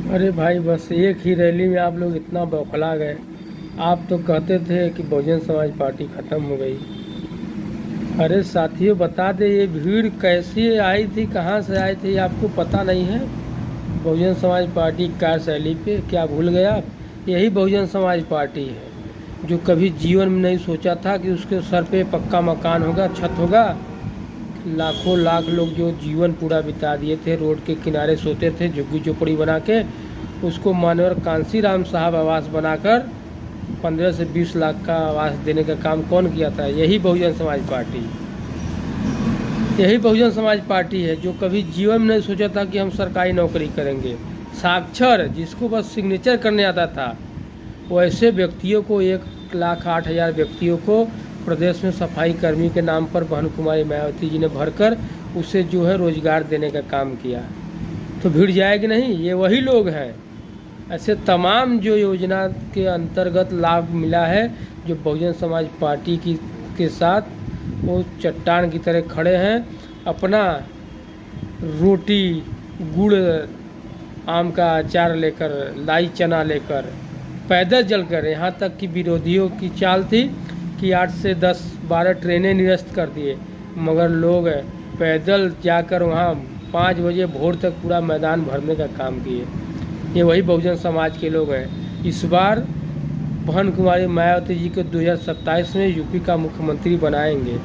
अरे भाई, बस एक ही रैली में आप लोग इतना बौखला गए। आप तो कहते थे कि बहुजन समाज पार्टी ख़त्म हो गई। अरे साथियों, बता दे ये भीड़ कैसी आई थी, कहाँ से आई थी, आपको पता नहीं है? बहुजन समाज पार्टी की कार्यशैली पे क्या भूल गए आप? यही बहुजन समाज पार्टी है जो कभी जीवन में नहीं सोचा था कि उसके सर पे पक्का मकान होगा, छत होगा। लाखों लाख लोग जो जीवन पूरा बिता दिए थे, रोड के किनारे सोते थे झुग्गी झोपड़ी बना के, उसको मानवर कांसीराम साहब आवास बनाकर 15 से 20 लाख का आवास देने का काम कौन किया था? यही बहुजन समाज पार्टी। यही बहुजन समाज पार्टी है जो कभी जीवन में नहीं सोचा था कि हम सरकारी नौकरी करेंगे। साक्षर जिसको बस सिग्नेचर करने आता था, वैसे व्यक्तियों को 1,08,000 व्यक्तियों को प्रदेश में सफाई कर्मी के नाम पर बहन कुमारी मायावती जी ने भरकर उसे जो है रोजगार देने का काम किया। तो भीड़ जाएगी नहीं? ये वही लोग हैं। ऐसे तमाम जो योजना के अंतर्गत लाभ मिला है, जो बहुजन समाज पार्टी की के साथ वो चट्टान की तरह खड़े हैं, अपना रोटी गुड़ आम का अचार लेकर, लाई चना लेकर, पैदल चलकर। यहाँ तक कि विरोधियों की चाल थी कि 8 से 10-12 ट्रेनें निरस्त कर दिए, मगर लोग पैदल जाकर वहाँ 5 बजे भोर तक पूरा मैदान भरने का काम किए। ये वही बहुजन समाज के लोग हैं। इस बार बहन कुमारी मायावती जी को 2027 में यूपी का मुख्यमंत्री बनाएंगे।